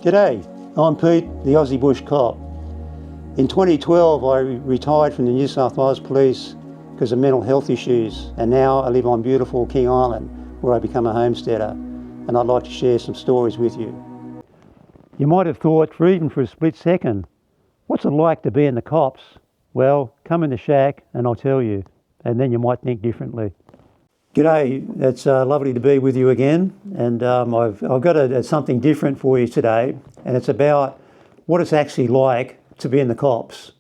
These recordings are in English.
G'day, I'm Pete, the Aussie Bush Cop. In 2012 I retired from the New South Wales Police because of mental health issues, and now I live on beautiful King Island where I become a homesteader, and I'd like to share some stories with you. You might have thought, even for a split second, what's it like to be in the cops? Well, come in the shack and I'll tell you, and then you might think differently. G'day, it's lovely to be with you again, and I've got something different for you today, and it's about what it's actually like to be in the cops.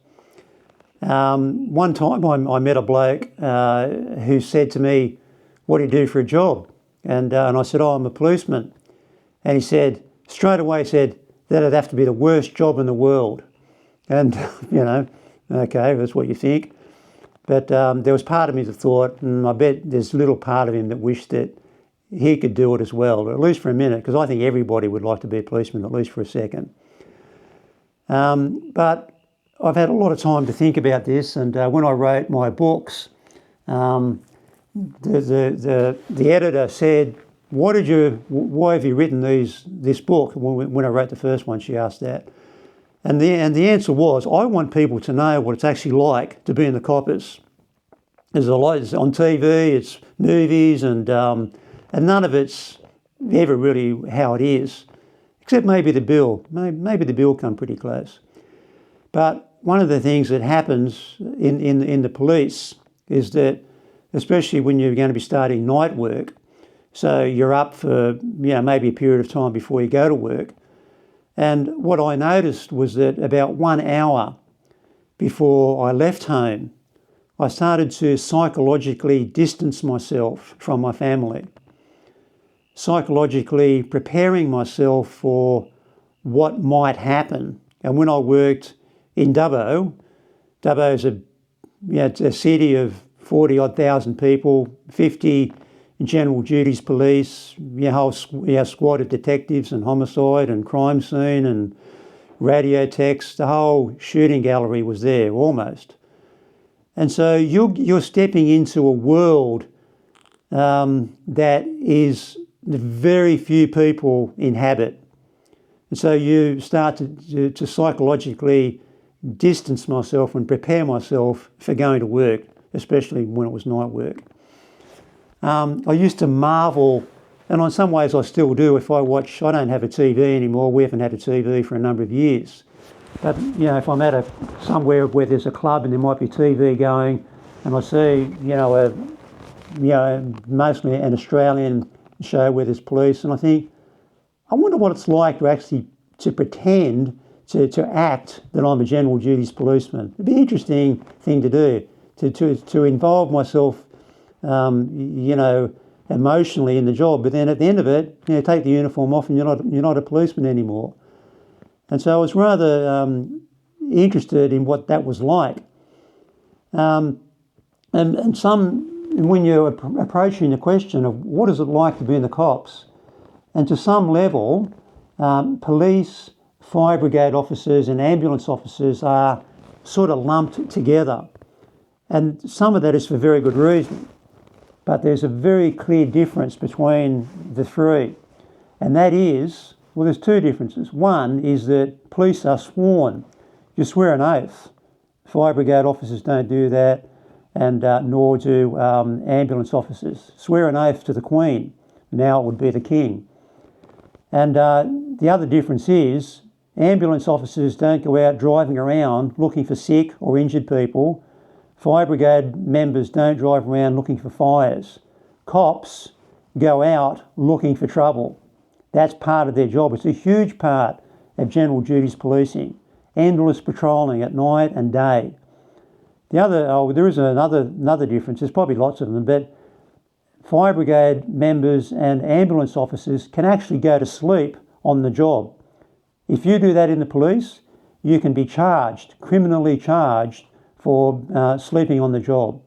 One time I met a bloke who said to me, "What do you do for a job?" And I said, "Oh, I'm a policeman." And he said, straight away said, "That'd have to be the worst job in the world." And, okay, that's what you think. But there was part of me that thought, I bet there's a little part of him that wished that he could do it as well, at least for a minute, because I think everybody would like to be a policeman, at least for a second. But I've had a lot of time to think about this, and when I wrote my books, the editor said, why have you written this book? When I wrote the first one, she asked that. And the answer was, I want people to know what it's actually like to be in the coppers. There's a lot, it's on TV, it's movies, and none of it's ever really how it is, except maybe the bill. Maybe the bill come pretty close. But one of the things that happens in the police is that, especially when you're going to be starting night work, so you're up for maybe a period of time before you go to work. And what I noticed was that about 1 hour before I left home, I started to psychologically distance myself from my family, psychologically preparing myself for what might happen. And when I worked in Dubbo is a city of 40-odd thousand people, 50 general duties police, whole squad of detectives and homicide and crime scene and radio techs. The whole shooting gallery was there, almost. And so you're stepping into a world that is very few people inhabit. And so you start to psychologically distance myself and prepare myself for going to work, especially when it was night work. I used to marvel, and in some ways I still do, if I don't have a TV anymore, we haven't had a TV for a number of years. But, if I'm at somewhere where there's a club and there might be TV going, and I see, mostly an Australian show where there's police, and I think, I wonder what it's like to pretend to act that I'm a general duties policeman. It'd be an interesting thing to do, to involve myself emotionally in the job, but then at the end of it, take the uniform off and you're not a policeman anymore. And so I was rather interested in what that was like. And when you're approaching the question of what is it like to be in the cops, and to some level, police, fire brigade officers and ambulance officers are sort of lumped together. And some of that is for very good reason. But there's a very clear difference between the three. And that is, there's two differences. One is that police are sworn. You swear an oath. Fire brigade officers don't do that, and nor do ambulance officers. Swear an oath to the Queen. Now it would be the King. And the other difference is ambulance officers don't go out driving around looking for sick or injured people. Fire brigade members don't drive around looking for fires. Cops go out looking for trouble. That's part of their job. It's a huge part of general duties policing. Endless patrolling at night and day. There is another difference. There's probably lots of them, but fire brigade members and ambulance officers can actually go to sleep on the job. If you do that in the police, you can be criminally charged for sleeping on the job.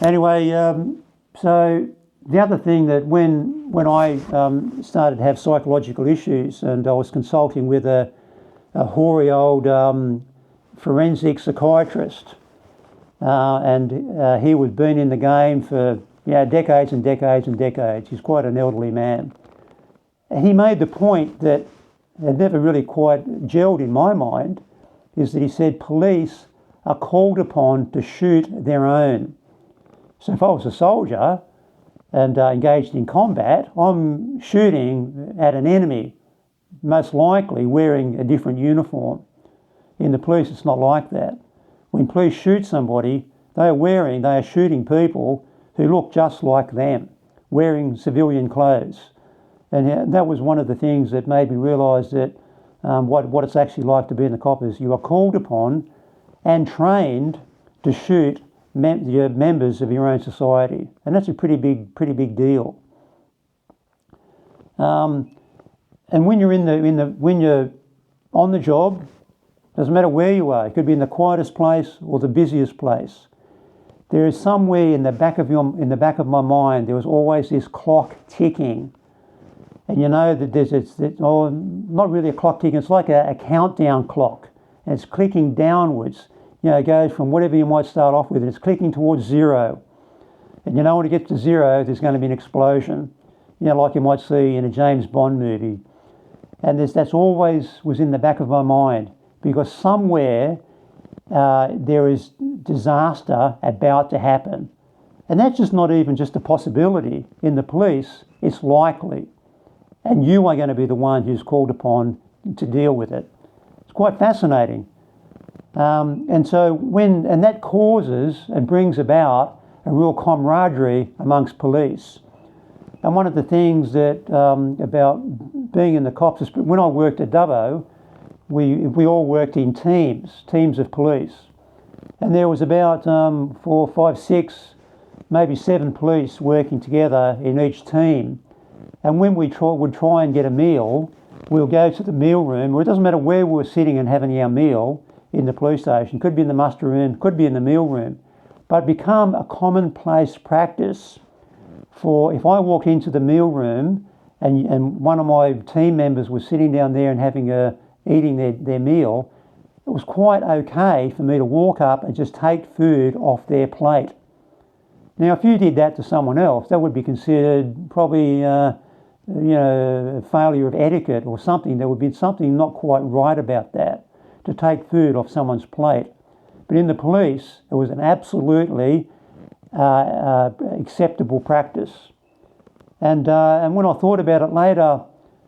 Anyway, so the other thing that when I started to have psychological issues, and I was consulting with a hoary old forensic psychiatrist, and he had been in the game for decades and decades and decades. He's quite an elderly man. And he made the point that had never really quite gelled in my mind is that he said police are called upon to shoot their own. So if I was a soldier and engaged in combat, I'm shooting at an enemy, most likely wearing a different uniform. In the police, it's not like that. When police shoot somebody, they are shooting people who look just like them, wearing civilian clothes. And that was one of the things that made me realise that what it's actually like to be in the coppers. You are called upon and trained to shoot members of your own society, and that's a pretty big deal. And when you're when you're on the job, doesn't matter where you are. It could be in the quietest place or the busiest place. There is somewhere in the back of my mind, there was always this clock ticking. And you know that not really a clock ticking, it's like a countdown clock. And it's clicking downwards. It goes from whatever you might start off with, and it's clicking towards zero. And you know when it gets to zero, there's going to be an explosion. Like you might see in a James Bond movie. And that's always was in the back of my mind, because somewhere there is disaster about to happen. And that's just not even just a possibility. In the police, it's likely. And you are going to be the one who's called upon to deal with it. It's quite fascinating. And that causes and brings about a real camaraderie amongst police. And one of the things that about being in the cops is when I worked at Dubbo, we all worked in teams of police. And there was about 4, 5, 6, maybe 7 police working together in each team. And when we would try and get a meal, we'll go to the meal room, or it doesn't matter where we were sitting and having our meal in the police station. Could be in the muster room, could be in the meal room. But become a commonplace practice for if I walked into the meal room and one of my team members was sitting down there and eating their meal, it was quite okay for me to walk up and just take food off their plate. Now, if you did that to someone else, that would be considered probably a failure of etiquette or something. There would be something not quite right about that, to take food off someone's plate. But in the police, it was an absolutely acceptable practice. And when I thought about it later,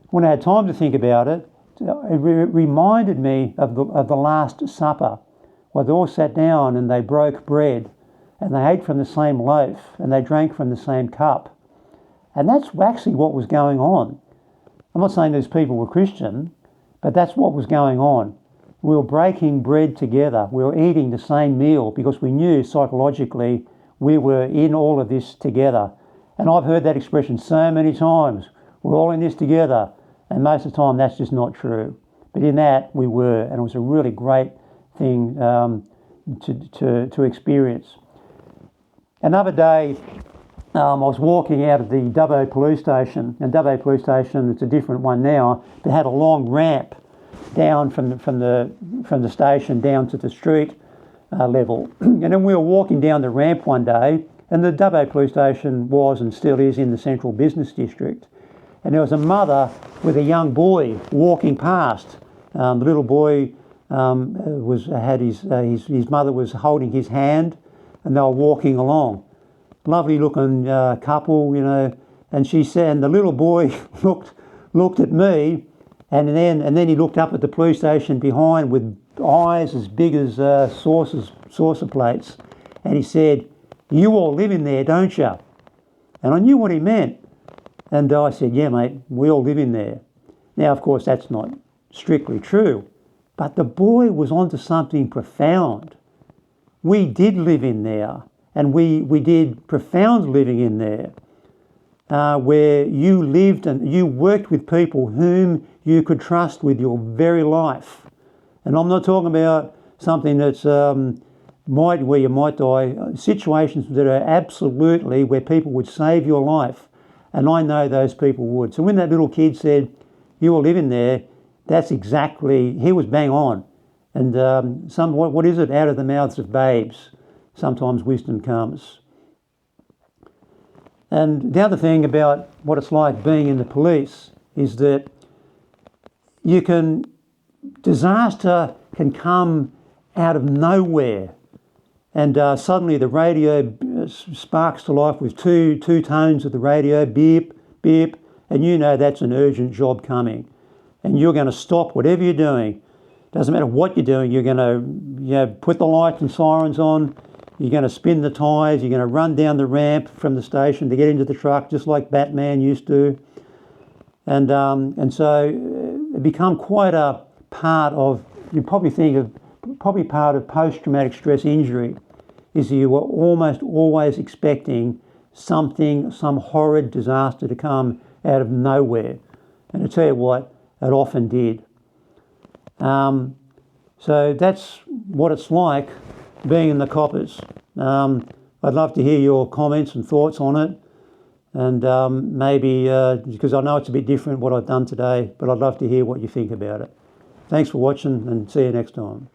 when I had time to think about it, it reminded me of the Last Supper, where they all sat down and they broke bread and they ate from the same loaf and they drank from the same cup. And that's actually what was going on. I'm not saying these people were Christian, but that's what was going on. We were breaking bread together. We were eating the same meal because we knew psychologically we were in all of this together. And I've heard that expression so many times. We're all in this together. And most of the time that's just not true. But in that we were, and it was a really great thing to experience. Another day, I was walking out of the Dubbo Police Station, and Dubbo Police Station, it's a different one now. They had a long ramp down from the station down to the street level. And then we were walking down the ramp one day, and the Dubbo Police Station was and still is in the central business district. And there was a mother with a young boy walking past. The little boy his mother was holding his hand, and they were walking along. Lovely looking couple, And she said, and the little boy looked at me, and then he looked up at the police station behind with eyes as big as saucer plates, and he said, "You all live in there, don't you?" And I knew what he meant. And I said, "Yeah, mate, we all live in there." Now, of course, that's not strictly true, but the boy was onto something profound. We did live in there, and we did profound living in there, where you lived and you worked with people whom you could trust with your very life. And I'm not talking about something that's where you might die, situations that are absolutely where people would save your life. And I know those people would. So when that little kid said, "You all live in there," that's exactly, he was bang on. And what is it? Out of the mouths of babes, sometimes wisdom comes. And the other thing about what it's like being in the police is that disaster can come out of nowhere, and suddenly the radio sparks to life with two tones of the radio, beep, beep, and you know that's an urgent job coming. And you're going to stop whatever you're doing. Doesn't matter what you're doing, you're going to put the lights and sirens on, you're going to spin the tyres, you're going to run down the ramp from the station to get into the truck, just like Batman used to. And so it become quite a part of, you probably think of, probably part of post-traumatic stress injury, is you were almost always expecting something, some horrid disaster to come out of nowhere. And to tell you what, it often did. So that's what it's like being in the coppers. I'd love to hear your comments and thoughts on it, and maybe, because I know it's a bit different what I've done today, but I'd love to hear what you think about it. Thanks for watching, and see you next time.